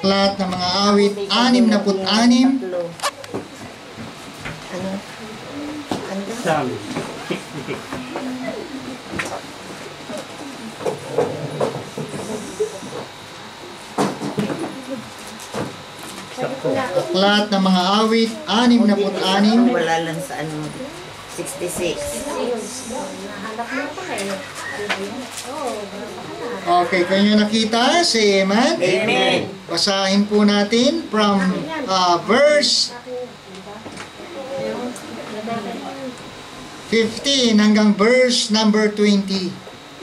Aklat ng mga awit, 66. Psalm 66. Aklat ng mga awit, 66. Wala lang sa 66. Okay, kayo nyo nakita? Say amen. Amen. Basahin po natin from verse 15 hanggang verse number 20.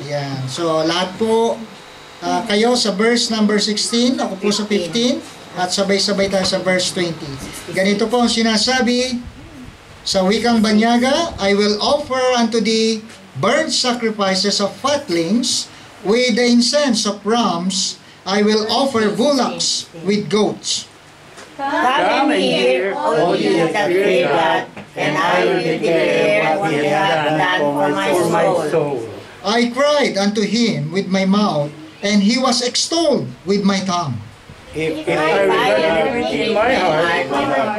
Yan. So, lahat po kayo sa verse number 16, ako po sa 15, at sabay-sabay tayo sa verse 20. Ganito po ang sinasabi sa wikang banyaga, I will offer unto thee burnt sacrifices of fatlings, with the incense of rams, I will offer bullocks with goats. Come and hear, O ye that fear God, and I will declare what He hath done for my soul. I cried unto Him with my mouth, and He was extolled with my tongue. If I regard in my heart,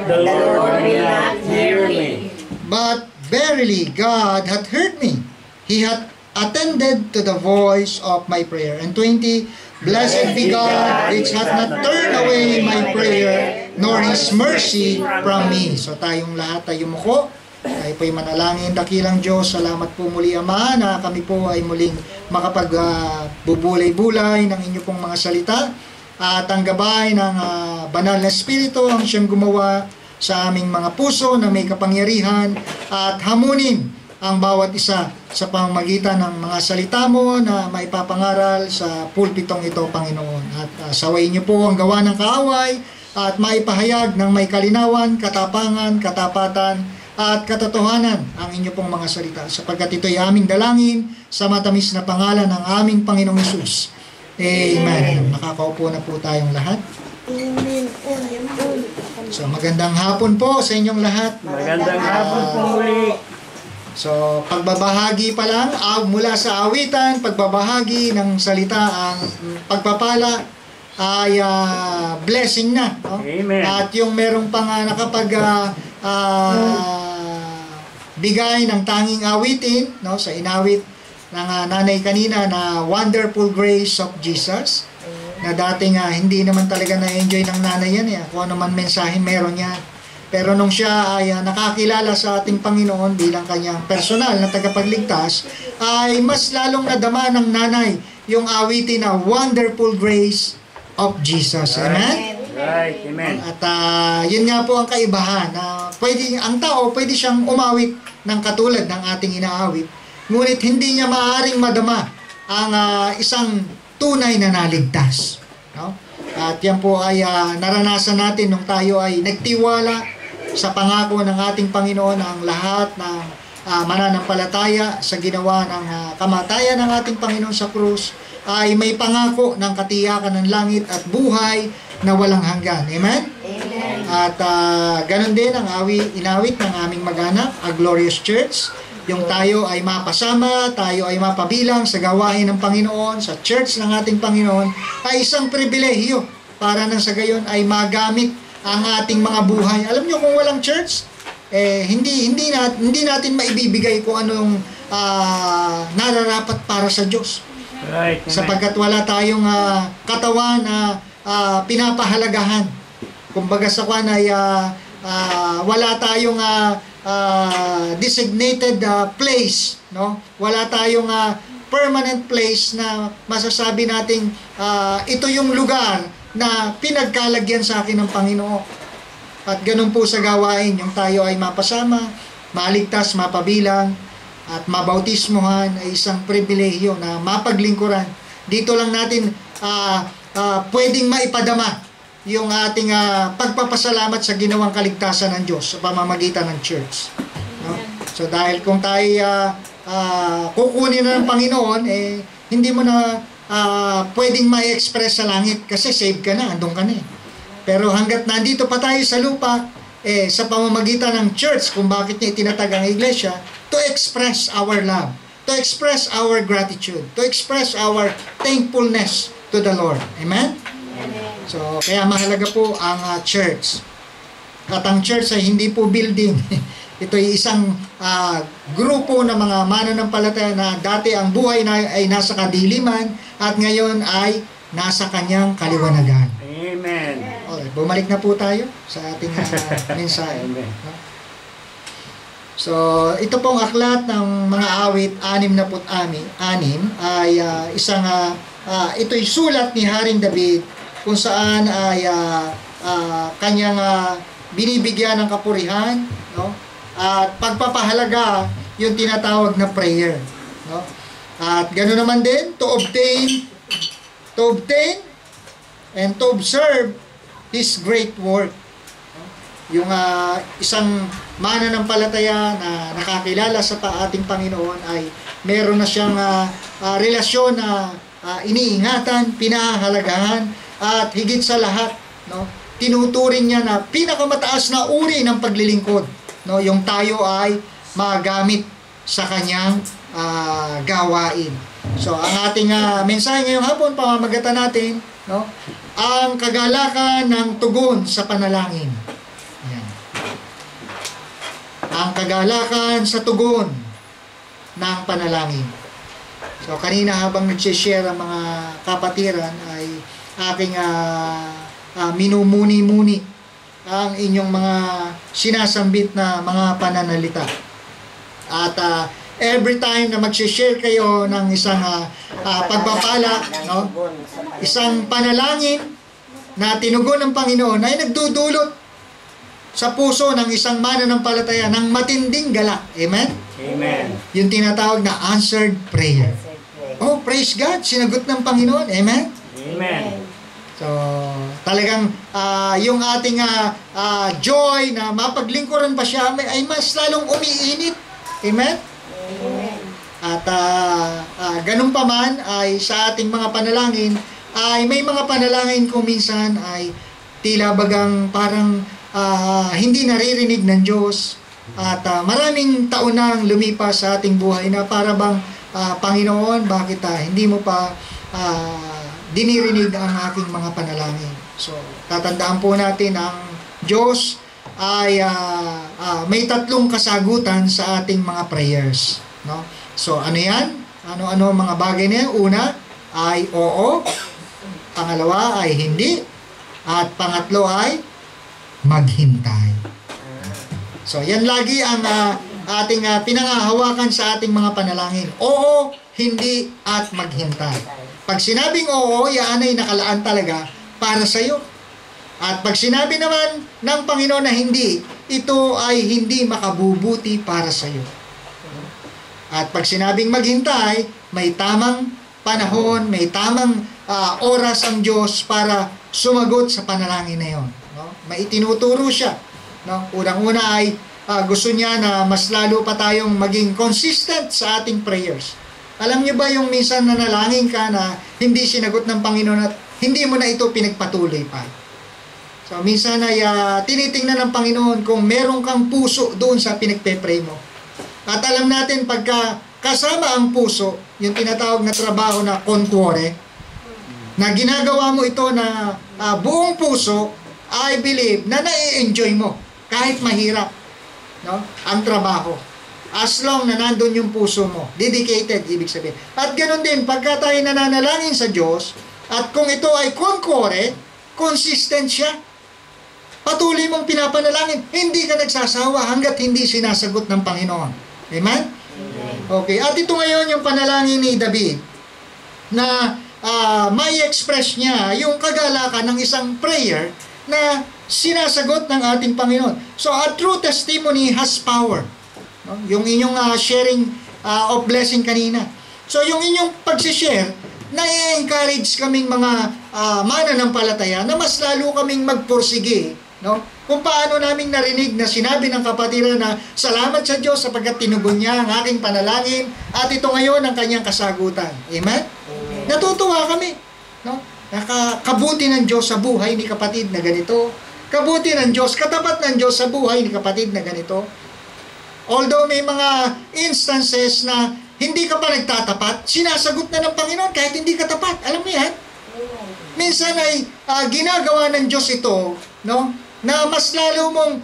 the Lord will not hear me. But verily God hath heard me. He hath attended to the voice of my prayer. And 20, Blessed be God, which hath not turned away my prayer, nor His mercy from me. So tayong lahat ay yumuko. Tayo po'y manalangin, dakilang Diyos. Salamat po muli, Ama, na kami po ay muling makapagbubulay-bulay ng inyo pong mga salita. At ang gabay ng banal na Espiritu ang siyang gumawa sa aming mga puso na may kapangyarihan at hamunin ang bawat isa sa pamamagitan ng mga salita mo na maipapangaral sa pulpitong ito, Panginoon. At sawayin niyo po ang gawa ng kaaway at maipahayag ng may kalinawan, katapangan, katapatan at katotohanan ang inyo pong mga salita, sapagkat ito'y aming dalangin sa matamis na pangalan ng aming Panginoong Hesus. Amen. Nakakaupo na po tayong lahat. So magandang hapon po sa inyong lahat. Magandang hapon po muli. So pagbabahagi pa lang mula sa awitan, pagbabahagi ng salita, ang pagpapala ay blessing na, no? Amen. At yung merong pang bigay ng tanging awitin, no, sa inawit ng nanay kanina na Wonderful Grace of Jesus, na dating hindi naman talaga na-enjoy ng nanay yan, kung ano man mensahe meron niya. Pero nung siya ay nakakilala sa ating Panginoon bilang kanyang personal na tagapagligtas, ay mas lalong nadama ng nanay yung awitin na Wonderful Grace of Jesus. Amen? Right, amen. At yun nga po ang kaibahan, na ang tao pwede siyang umawit ng katulad ng ating inaawit, ngunit hindi niya maaaring madama ang isang tunay na naligtas, no? At yan po ay naranasan natin nung tayo ay nagtiwala sa pangako ng ating Panginoon na ang lahat ng mananampalataya sa ginawa ng kamatayan ng ating Panginoon sa krus ay may pangako ng katiyakan ng langit at buhay na walang hanggan. Amen? Amen. At ganun din ang inawit ng aming mag-anak, A Glorious Church. Yung tayo ay mapasama, tayo ay mapabilang sa gawain ng Panginoon, sa church ng ating Panginoon, ay isang pribilehiyo para nang sa gayon ay magamit ang ating mga buhay. Alam nyo, kung walang church, hindi natin maibibigay kung anong nararapat para sa Diyos. Right, amen. Sapagkat wala tayong katawan na pinapahalagahan. Kumbaga sa kwan ay wala tayong designated place, no? Wala tayong permanent place na masasabi nating ito yung lugar na pinagkalagyan sa akin ng Panginoon. At ganun po sa gawain, yung tayo ay mapasama, maligtas, mapabilang, at mabautismuhan ay isang pribilehiyo na mapaglingkuran. Dito lang natin pwedeng maipadama yung ating pagpapasalamat sa ginawang kaligtasan ng Diyos sa pamamagitan ng church, no? So dahil kung tayo kukunin na ng Panginoon, hindi mo na pwedeng ma-express sa langit kasi save ka na, andun ka na . Pero hanggat nandito pa tayo sa lupa, sa pamamagitan ng church, kung bakit niya itinatag ang iglesia, to express our love, to express our gratitude, to express our thankfulness to the Lord. Amen? Amen. So, kaya mahalaga po ang church. At ang church ay hindi po building. Ito ay isang grupo ng mga mananampalataya na dati ang buhay ay nasa kadiliman at ngayon ay nasa kanyang kaliwanagan. Amen. Okay, bumalik na po tayo sa ating mensahe. Amen. No? So, ito pong aklat ng mga awit 66 ay isang ito'y sulat ni Haring David kung saan ay kanyang binibigyan ng kapurihan, no? At pagpapahalaga yung tinatawag na prayer, no? At ganoon naman din to obtain and to observe His great work. Yung isang mananampalataya na nakakilala sa ating Panginoon ay meron na siyang relasyon na iniingatan, pinahahalagahan, at higit sa lahat, no, tinuturing niya na pinakamataas na uri ng paglilingkod, no, yung tayo ay magamit sa kanyang gawain. So, ang ating mensahe ngayong hapon, pamamagatan natin, no, ang kagalakan ng tugon sa panalangin. Yan. Ang kagalakan sa tugon ng panalangin. So, kanina habang nag-share ang mga kapatiran ay aking minumuni-muni ang inyong mga sinasambit na mga pananalita. At every time na mag-share kayo ng isang pagpapala, no, isang panalangin na tinugon ng Panginoon ay nagdudulot sa puso ng isang mananampalataya ng matinding galak. Amen? Amen. Yung tinatawag na answered prayer. Oh, praise God, sinagot ng Panginoon. Amen? Amen. So, talagang yung ating joy na mapaglingkuran pa siya ay mas lalong umiinit. Amen? Amen. At ganun pa man ay sa ating mga panalangin ay may mga panalangin kung minsan ay tila bagang parang hindi naririnig ng Diyos at maraming taon nang lumipas sa ating buhay na para bang Panginoon, bakit hindi mo pa dinirinig ang aking mga panalangin? So, tatandaan po natin ang Diyos ay may tatlong kasagutan sa ating mga prayers, no? So, ano yan? Ano mga bagay na yan? Una ay oo, pangalawa ay hindi, at pangatlo ay maghintay. So, yan lagi ang ating pinangahawakan sa ating mga panalangin. Oo, hindi, at maghintay. Pag sinabing oo, yan ay nakalaan talaga para sa iyo. At pag sinabi naman ng Panginoon na hindi, ito ay hindi makabubuti para sa iyo. At pag sinabing maghintay, may tamang panahon, may tamang oras ang Diyos para sumagot sa panalangin na yon. No? May itinuturo siya. No? Unang-una ay gusto niya na mas lalo pa tayong maging consistent sa ating prayers. Alam niyo ba yung minsan nanalangin ka na hindi sinagot ng Panginoon at hindi mo na ito pinagpatuloy pa? So, minsan ay tinitingnan ng Panginoon kung meron kang puso doon sa pinagpe-pray mo. At alam natin pagka kasama ang puso, yung tinatawag na trabaho na concuore, na ginagawa mo ito na buong puso, I believe na nai-enjoy mo kahit mahirap, no, ang trabaho. As long na nandun yung puso mo, dedicated, ibig sabihin. At ganoon din, pagka tayo nananalangin sa Diyos, at kung ito ay concuore, consistent siya. Patuloy mong pinapanalangin, hindi ka nagsasawa hanggat hindi sinasagot ng Panginoon. Amen? Okay, at ito ngayon yung panalangin ni David, na may express niya yung kagalakan ng isang prayer na sinasagot ng ating Panginoon. So, a true testimony has power. No? Yung inyong sharing of blessing kanina. So, yung inyong pagsishare, na-encourage kaming mga mananampalataya na mas lalo kaming magpursige, no? Kung paano naming narinig na sinabi ng kapatiran na salamat sa Diyos sapagkat tinugon niya ang aking panalangin at ito ngayon ang kanyang kasagutan. Amen? Amen. Natutuwa kami, no? Kabuti ng Diyos sa buhay ni kapatid na ganito. Kabuti ng Diyos, katapat ng Diyos sa buhay ni kapatid na ganito. Although may mga instances na hindi ka pa nagtatapat, sinasagot na ng Panginoon kahit hindi ka tapat. Alam mo yan? minsan ay ginagawa ng Diyos ito, no? Na mas lalo mong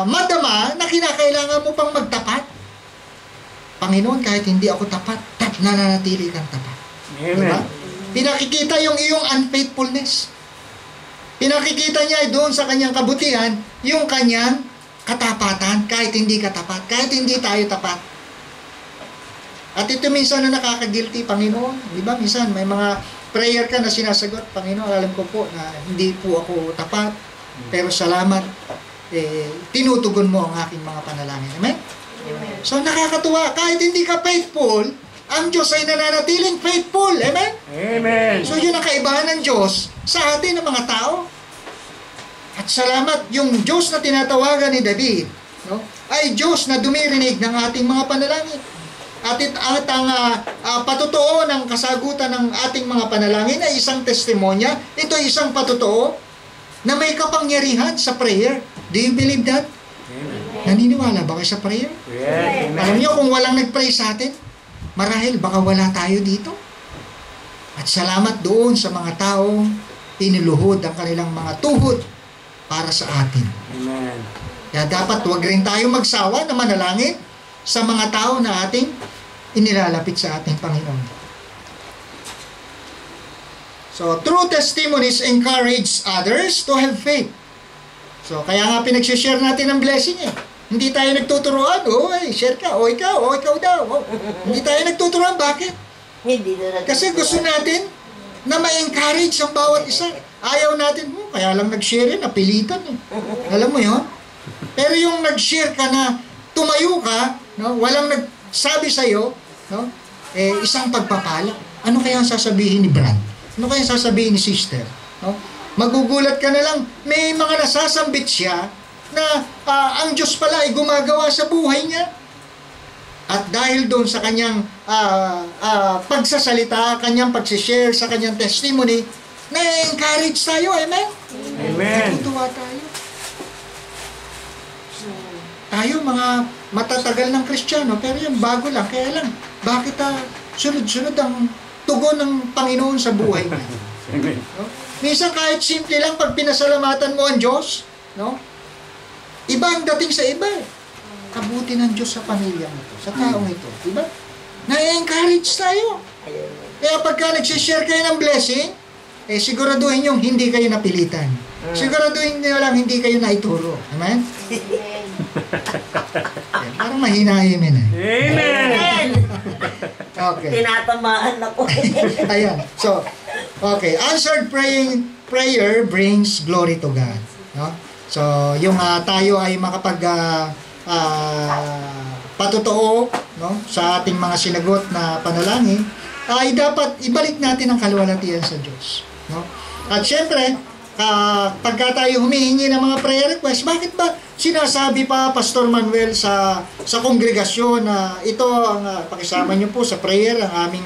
madama na kinakailangan mo pang magtapat. Panginoon, kahit hindi ako tapat, nananatili kang tapat. Amen. Diba? Pinakikita yung iyong unfaithfulness. Pinakikita niya doon sa kanyang kabutihan, yung kanyang katapatan, kahit hindi ka tapat, kahit hindi tayo tapat. At ito minsan na nakaka-guilty, Panginoon. Di ba? Minsan may mga prayer ka na sinasagot, Panginoon, alam ko po na hindi po ako tapat, pero salamat, tinutugon mo ang aking mga panalangin. Amen? Amen. So nakakatuwa, kahit hindi ka faithful, ang Diyos ay nananatiling faithful. Amen? Amen. So yun ang kaibahan ng Diyos sa atin ng mga tao. At salamat, yung Diyos na tinatawagan ni David, no, ay Diyos na dumirinig ng ating mga panalangin. At ang patotoo ng kasagutan ng ating mga panalangin ay isang testimonya. Ito ay isang patotoo na may kapangyarihan sa prayer. Do you believe that? Amen. Naniniwala ba kayo sa prayer? Yes. Amen. Alam niyo, kung walang nag-pray sa atin, marahil baka wala tayo dito. At salamat doon sa mga taong iniluhod ang kanilang mga tuhod para sa atin. Amen. Kaya dapat wag rin tayo magsawa na manalangin sa mga tao na ating inilalapit sa ating Panginoon. So, true testimonies encourage others to have faith. So, kaya nga pinagsishare natin ang blessing eh. Hindi tayo nagtuturuan, share ka, ikaw daw. Hindi tayo nagtuturuan, bakit? Hindi na Kasi gusto natin na ma-encourage ang bawat isa. Ayaw natin, kaya lang nag-share napilitan eh. Alam mo yun? Pero yung nag-share ka na tumayo ka, no, walang nagsabi sa'yo, no, isang pagpapala. Ano kaya ang sasabihin ni Brad? Ano kaya ang sasabihin ni sister? No? Magugulat ka na lang, may mga nasasambit siya na ang Diyos pala ay gumagawa sa buhay niya. At dahil doon sa kanyang pagsasalita, kanyang pagsishare, sa kanyang testimony, na-encourage tayo, amen? Amen. Natutuwa tayo. Tayo mga matatagal ng Kristiyano, pero yung bago lang, kaya lang, bakit sunod-sunod ang tugon ng Panginoon sa buhay mo? Amen. No? Minsan kahit simple lang, pag pinasalamatan mo ang Diyos, no? Iba ang dating sa iba eh. Kabuti ng Diyos sa pamilya mo to, sa taong ito. Diba? Na-encourage tayo. Kaya pagka nagsishare kayo ng blessing, siguraduhin yung hindi kayo napilitan. Siguraduhin nyo lang hindi kayo naituro. Amen? Parang mahinahin yun eh. Amen. Okay. Tinatamaan ako. Ayan. So, okay. Answered prayer brings glory to God. No? So, yung tayo ay makapag patotoo, no, sa ating mga sinagot na panalangin, ay dapat ibalik natin ang kaluwalhatian sa Diyos. No? At syempre, pagka tayo humihingi ng mga prayer request, bakit ba sinasabi pa Pastor Manuel sa kongregasyon na ito ang pakisama niyo po sa prayer ang aming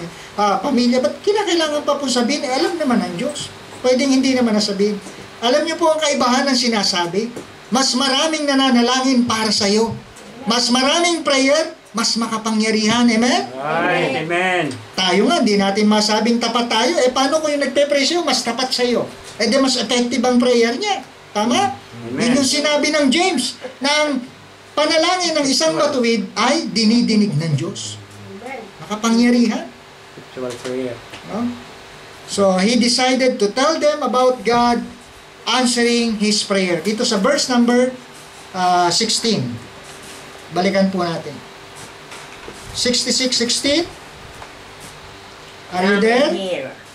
pamilya? Ba't kinakailangan pa po sabihin? Alam naman ng Diyos. Pwedeng hindi naman nasabihin. Alam niyo po ang kaibahan ng sinasabi? Mas maraming nananalangin para sa iyo. Mas maraming prayer, mas makapangyarihan. Amen? Right. Amen. Tayo nga, di natin masabing tapat tayo. Paano kung yung nagpe-pray sa'yo, mas tapat sa'yo? Di mas effective ang prayer niya. Tama? Amen. Yun yung sinabi ng James, na ang panalangin ng isang matuwid ay dinidinig ng Diyos. Makapangyarihan. Spiritual prayer. No? So, he decided to tell them about God answering his prayer. Dito sa verse number 16. Balikan po natin. 66:16. Are you there?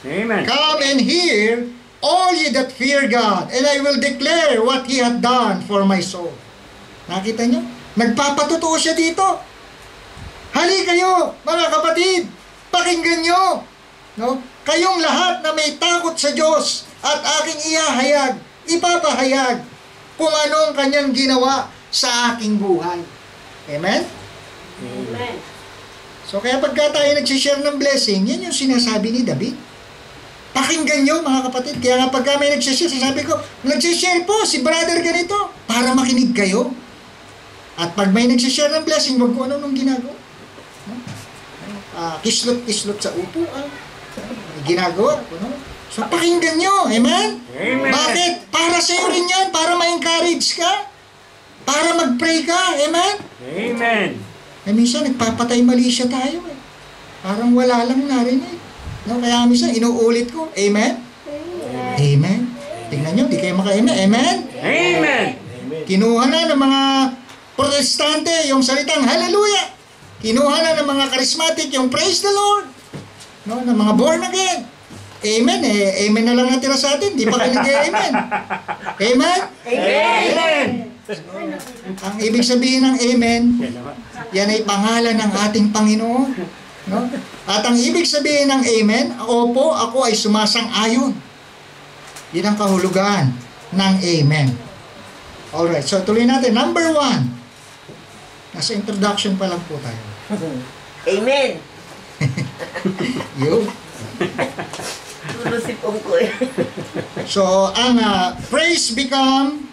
Amen. Come and hear, all ye that fear God, and I will declare what He hath done for my soul. Nakita niyo? Nagpapatotoo siya dito. Hali kayo, mga kapatid. Pakinggan niyo. No? Kayong lahat na may takot sa Diyos at aking ihahayag, ipapahayag kung anong kanyang ginawa sa aking buhay. Amen? Amen. So kaya pagka tayo nagsishare ng blessing, yan yung sinasabi ni David. Pakinggan nyo mga kapatid. Kaya nga pagka may nagsishare, sasabi ko, nagsishare po si brother ganito para makinig kayo. At pag may nagsishare ng blessing, wag ko anong ginagawa. Kislot-kislot sa upuan. Ginagawa. No? So, pakinggan nyo. Amen? Amen. Bakit? Para sa'yo rin yan. Para ma-encourage ka. Para mag-pray ka. Amen? Amen. Minsan, nagpapatay mali siya tayo. Parang wala lang narinig. No? Kaya minsan, inuulit ko. Amen? Amen. Tingnan nyo, di kayo maka-amen. Amen? Amen. Kinuha na ng mga protestante yung salitang hallelujah. Kinuha na ng mga charismatic yung praise the Lord. No, ng mga born again. Amen. Amen na lang natira sa atin. Di pa kayo nag-amen. Amen? Amen. Ang ibig sabihin ng amen, yan ay pangalan ng ating Panginoon. No? At ang ibig sabihin ng amen, opo, ako ay sumasang-ayon. Yan ang kahulugan ng amen. Alright, so tuloy natin. Number 1. Nasa introduction pa lang po tayo. Amen. Yun. Tulusipong ko eh. So, ang praise become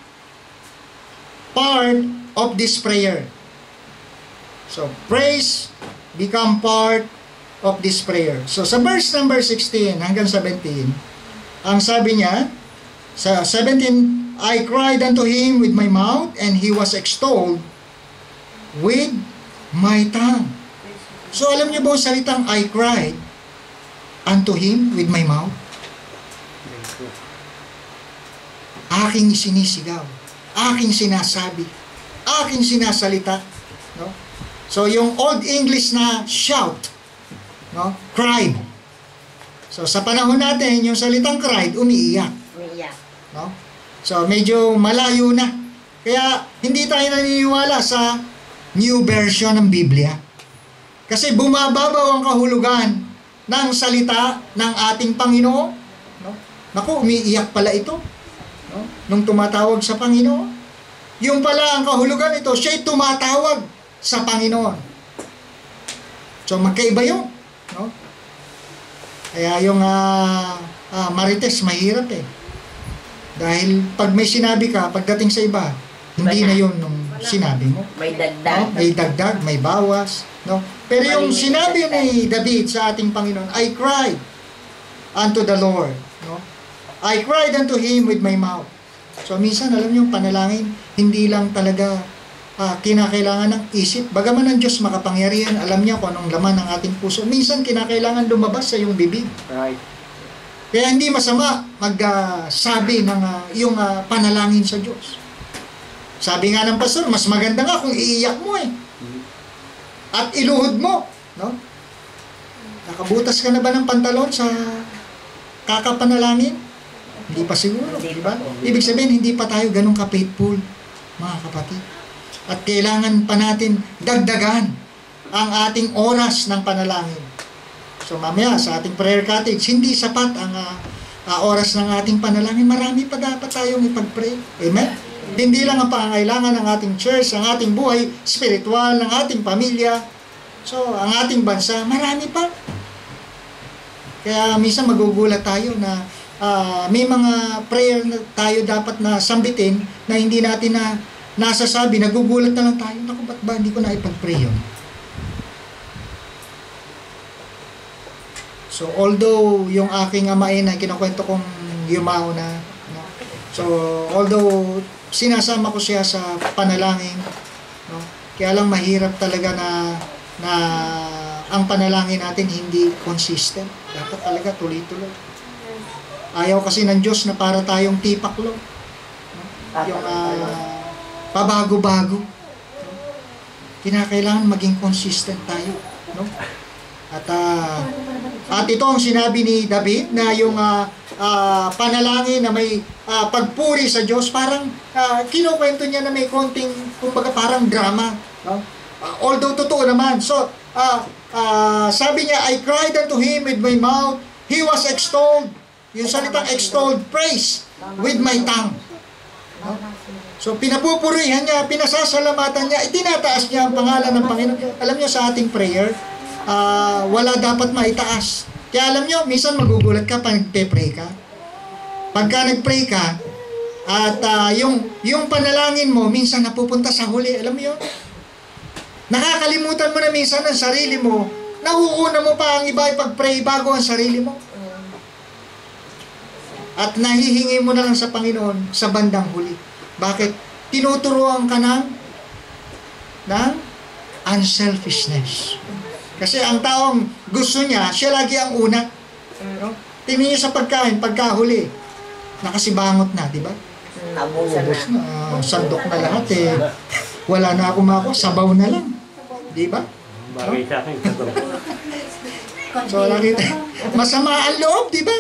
part of this prayer. So, praise become part of this prayer. So, sa verse number 16 hanggang 17, ang sabi niya, sa 17, I cried unto him with my mouth, and he was extolled with my tongue. So, alam niyo ba ang salitang I cried unto him with my mouth? Aking sinisigaw, aking sinasabi, aking sinasalita. No? So, yung Old English na shout, no? Cried. So, sa panahon natin, yung salitang cried, umiiyak. Umiiyak. No? So, medyo malayo na. Kaya, hindi tayo naniniwala sa new version ng Biblia. Kasi bumababaw ang kahulugan ng salita ng ating Panginoon. No? Naku, umiiyak pala ito. No? Nung tumatawag sa Panginoon. Yung pala ang kahulugan ito, siya'y tumatawag sa Panginoon. So, magkaiba yun. No? Kaya yung marites, mahirap eh. Dahil pag may sinabi ka, pagdating sa iba, hindi na yun nung sinabi mo. May dagdag. No? May dagdag, may bawas. No? Pero yung sinabi ni David sa ating Panginoon, I cried unto the Lord. No? I cried unto Him with my mouth. So minsan, alam niyo, panalangin, hindi lang talaga kinakailangan ng isip. Bagaman ang Diyos makapangyarihan, alam niya kung anong laman ng ating puso. Minsan, kinakailangan lumabas sa iyong bibig. Right. Kaya hindi masama magsabi ng iyong panalangin sa Diyos. Sabi nga ng pastor, mas maganda nga kung iiyak mo eh. At iluhod mo. No? Nakabutas ka na ba ng pantalon sa kakapanalangin? Hindi pa siguro. Diba? Ibig sabihin, hindi pa tayo ganun ka-faithful, mga kapatid. At kailangan pa natin dagdagan ang ating oras ng panalangin. So mamaya sa ating prayer cottage, hindi sapat ang oras ng ating panalangin. Marami pa dapat tayong ipag-pray. Amen? Hindi lang ang pangangailangan ng ating church, ang ating buhay spiritual, ng ating pamilya. So, ang ating bansa, marami pa. Kaya minsan magugulat tayo na may mga prayer na tayo dapat na sambitin na hindi natin na nasasabi, nagugulat na lang tayo. Naku, ba't ba hindi ko na ipag-pray yun? So, although yung aking amain na kinukwento kong yumao na, no? So, although sinasama ko siya sa panalangin, no? Kaya lang mahirap talaga na ang panalangin natin hindi consistent. Dapat talaga tuloy-tuloy. Ayaw kasi ng Diyos na para tayong tipaklo. No? Yung pabago-bago. No? Kinakailangan maging consistent tayo. No? At ito ang sinabi ni David na yung panalangin na may pagpuri sa Diyos, parang kinukwento niya na may konting, kumbaga parang drama. No? Although totoo naman. So, sabi niya, I cried unto Him with my mouth. He was extolled. Yung salitang extolled, praise with my tongue. No? So, pinapupurihan niya, pinasasalamatan niya, itinataas niya ang pangalan ng Panginoon. Alam niyo sa ating prayer, wala dapat maitaas. Kaya alam nyo, minsan magugulat ka pag nagpe-pray ka. Pagka nag-pray ka, at yung panalangin mo, minsan napupunta sa huli. Alam mo yun? Nakakalimutan mo na minsan ang sarili mo. Nauuna mo pa ang iba ipag-pray bago ang sarili mo. at nahihingi mo na lang sa Panginoon sa bandang huli. Bakit? Tinuturuan ka ng unselfishness. Kasi ang taong gusto niya, siya lagi ang una. No? Tingnan niyo sa pagkain, pagkahuli, nakasibangot na, di ba? Nabusan Ubos na. na, sandok na lahat eh. Wala na ako mako, sabaw na lang. Di ba? Bagay sa akin. So, nakita, masama ang loob, di ba?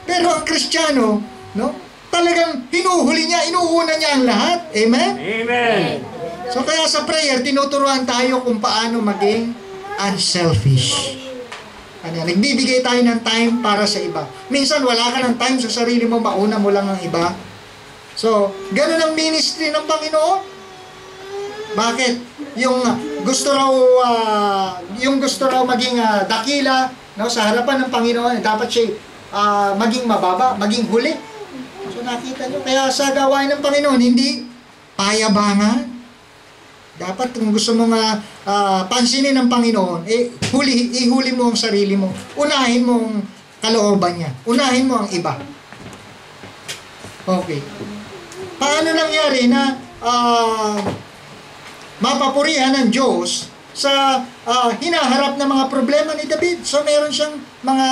Pero ang Kristiyano, no? Talagang hinuhuli niya, inuuna niya ang lahat. Amen? Amen. So, kaya sa prayer, tinuturuan tayo kung paano maging unselfish. Ano, nagbibigay tayo ng time para sa iba. Minsan, wala ka ng time sa sarili mo, mauna mo lang ang iba. So, ganun ang ministry ng Panginoon. Bakit? Yung gusto raw maging dakila, no, sa harapan ng Panginoon, dapat siya maging mababa, maging huli. So nakita nyo, kaya sa gawain ng Panginoon, hindi payabangan. Dapat kung gusto mong pansinin ng Panginoon, ihuli mo ang sarili mo. Unahin mo ang kalooban niya. Unahin mo ang iba. Okay. Paano nangyari na mapapurihan ng Diyos sa hinaharap ng mga problema ni David? So meron siyang mga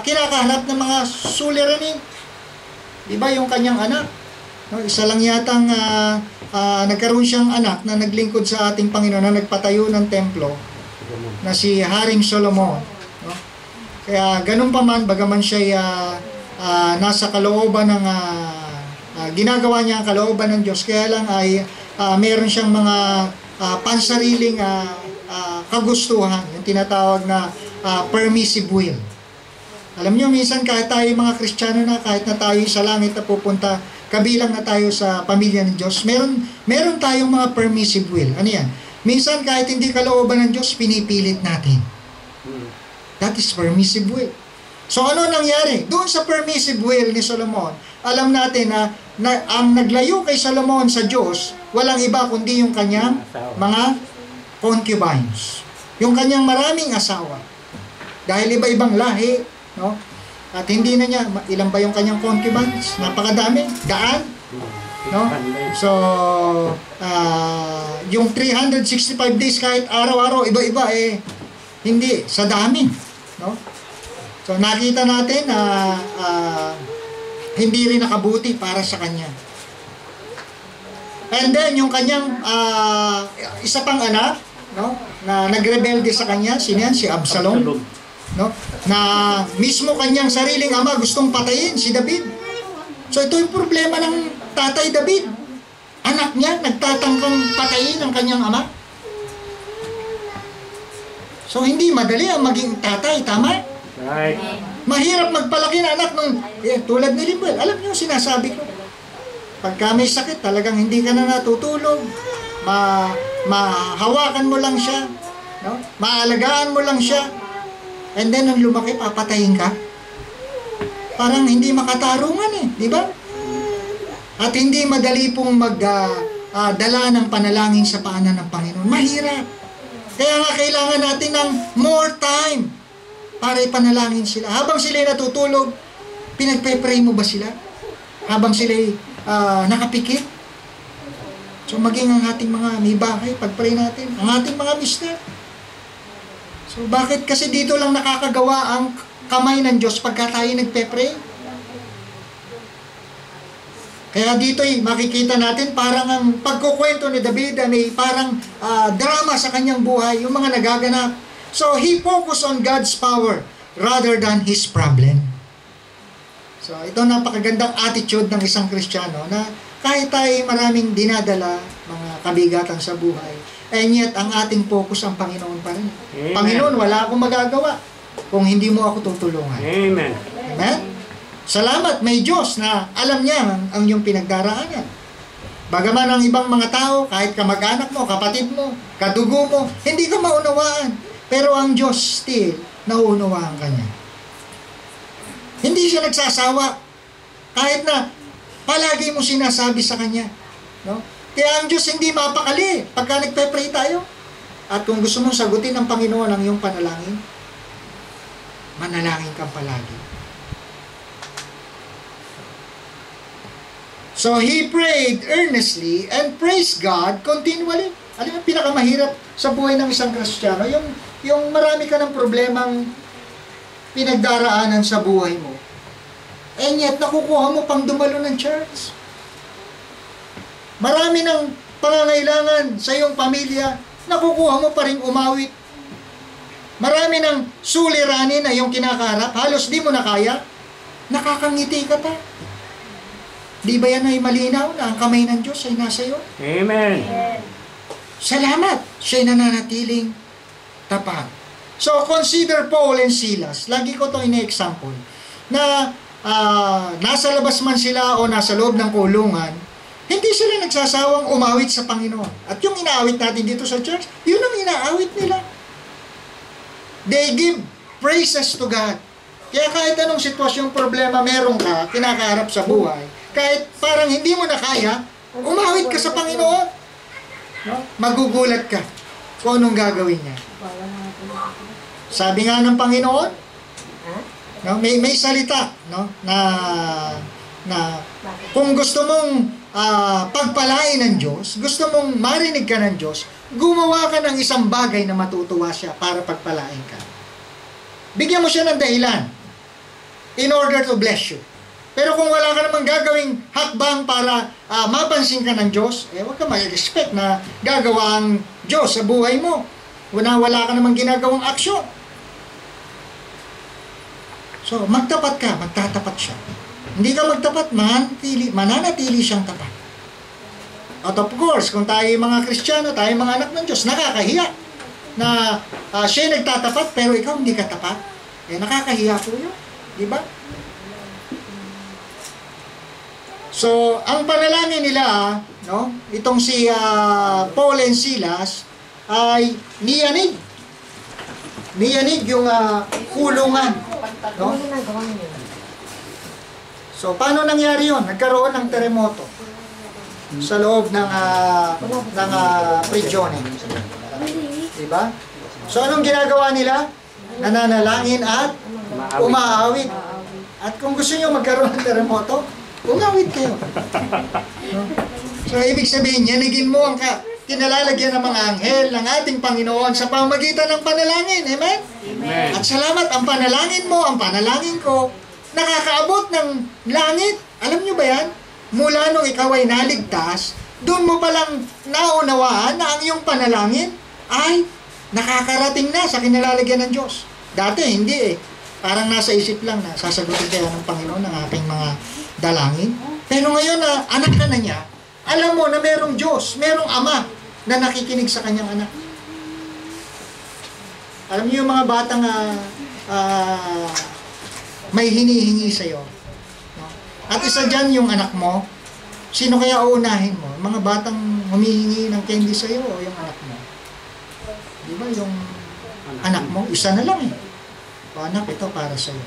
kinakaharap ng mga suliranin. Diba yung kanyang anak? No, isa lang yatang nagkaroon siyang anak na naglingkod sa ating Panginoon, na nagpatayo ng templo, na si Haring Solomon. No? Kaya ganun pa man, bagaman siya nasa kalooban ng ginagawa niya ang kalooban ng Diyos, kaya lang ay meron siyang mga pansariling kagustuhan, yung tinatawag na permissive will. Alam niyo, minsan kahit tayo mga Kristiyano na, kahit na tayo sa langit na pupunta, kabilang na tayo sa pamilya ng Diyos, meron tayong mga permissive will. Ano yan? Minsan kahit hindi kalooban ng Diyos, pinipilit natin. That is permissive will. So ano nangyari? Doon sa permissive will ni Solomon, alam natin na ang naglayo kay Solomon sa Diyos, walang iba kundi yung kanyang mga concubines. Yung kanyang maraming asawa. Dahil iba-ibang lahi, no? At hindi na niya, ilan ba yung kanyang concubines? Napakadami, daan. No? So, yung 365 days kahit araw-araw, iba-iba hindi, sa dami. No? So, nakita natin na hindi rin nakabuti para sa kanya. And then, yung kanyang isa pang anak, no, na nagrebelde sa kanya, sino yan? Si Absalom. No? Na mismo kanyang sariling ama gustong patayin si David. So ito yung problema ng tatay David. Anak niya nagtatangkang patayin ang kanyang ama. So hindi madali ang maging tatay, tama? Right. Mahirap magpalaki na anak nung tulad ni Limbel. Alam niyo sinasabi ko. Pagka may sakit, talagang hindi ka na natutulog. Mahawakan mo lang siya, no? Maalagaan mo lang siya. And then, nung lumaki, papatayin ka. Parang hindi makatarungan di ba? At hindi madali pong magdala ng panalangin sa paanan ng Panginoon. Mahirap. Kaya nga, kailangan natin ng more time para ipanalangin sila. Habang sila'y natutulog, pinagpe-pray mo ba sila? Habang sila'y nakapikit? So, maging ang ating mga may bahay, pag-pray natin, ang ating mga mister. So, bakit? Kasi dito lang nakakagawa ang kamay ng Diyos pagka tayo nagpe-pray. Kaya dito makikita natin parang ang pagkukwento ni David ay parang drama sa kanyang buhay, yung mga nagaganap. So, he focused on God's power rather than his problem. So, ito napakagandang attitude ng isang Kristiyano na kahit tayo maraming dinadala, mga kabigatan sa buhay, and yet, ang ating focus ang Panginoon pa rin. Amen. Panginoon, wala akong magagawa kung hindi mo ako tutulungan. Amen. Amen? Salamat, may Diyos na alam niya ang iyong pinagdaraanan. Bagaman ang ibang mga tao, kahit kamag-anak mo, kapatid mo, kadugo mo, hindi ka maunawaan. Pero ang Diyos still, nauunawaan ka niya. Hindi siya nagsasawa. Kahit na palagi mo sinasabi sa Kanya. No? Kaya ang Diyos hindi mapakali pagka nagpe-pray tayo. At kung gusto mong sagutin ng Panginoon ang iyong panalangin, manalangin kang palagi. So he prayed earnestly and praised God continually. Alam mo, pinakamahirap sa buhay ng isang Kristiyano, yung marami ka ng problemang pinagdaraanan sa buhay mo. And yet, nakukuha mo pang dumalo ng church. Marami ng pangangailangan sa iyong pamilya, nakukuha mo pa rin umawit. Marami ng suliranin na iyong kinakaharap, halos di mo na kaya, nakakangiti ka pa. Di ba yan ay malinaw na ang kamay ng Diyos ay nasa iyo? Amen. Salamat! Siya'y nananatiling tapat. So, consider Paul and Silas. Lagi ko ito ina-example. Na nasa labas man sila o nasa loob ng kulungan, hindi sila nagsasawang umawit sa Panginoon. At yung inaawit natin dito sa church, yun ang inaawit nila. They give praises to God. Kaya kahit anong sitwasyong problema meron ka, kinakaharap sa buhay, kahit parang hindi mo na kaya, umawit ka sa Panginoon. No? Magugulat ka kung anong gagawin niya. Sabi nga ng Panginoon, no, may salita, no, na kung gusto mong pagpalain ng Diyos, gusto mong marinig ka ng Diyos, gumawa ka ng isang bagay na matutuwa siya para pagpalain ka. Bigyan mo siya ng dahilan in order to bless you. Pero kung wala ka namang gagawing hakbang para mapansin ka ng Diyos, huwag ka mag-expect na gagawa ang Diyos sa buhay mo. Wala ka namang ginagawang aksyon. So, magtapat ka, magtatapat siya. Hindi ka magtapat, mananatili siyang tapat. At of course, kung tayo mga Kristiyano, tayo mga anak ng Diyos, nakakahiya na siya nagtatapat, pero ikaw hindi ka tapat. Nakakahiya po yun. Diba? So, ang panalangin nila, no, itong si Paul and Silas, ay niyanig. Niyanig yung kulungan. No? So, paano nangyari yun? Nagkaroon ng teremoto sa loob ng prigione. Diba? So, anong ginagawa nila? Nananalangin at umaawit. At kung gusto nyo magkaroon ng teremoto, umawit kayo. No? So, ibig sabihin, yanigin mo ang kinalalagyan ng mga anghel ng ating Panginoon sa pamamagitan ng panalangin. Amen? Amen. At salamat, ang panalangin mo, ang panalangin ko, nakakaabot ng langit. Alam nyo ba yan? Mula nung ikaw ay naligtas, doon mo palang naunawaan na ang iyong panalangin ay nakakarating na sa kinalalagyan ng Diyos. Dati, hindi eh. Parang nasa isip lang na sasagutin kaya ng Panginoon ng ating mga dalangin. Pero ngayon na anak ka na niya, alam mo na merong Diyos, merong Ama na nakikinig sa kanyang anak. Alam niyo yung mga batang may hinihingi sa'yo. No? At isa dyan yung anak mo, sino kaya uunahin mo? Mga batang humihingi ng candy sa'yo o yung anak mo? Di ba yung anak mo, isa na lang eh. O anak, ito para sa'yo.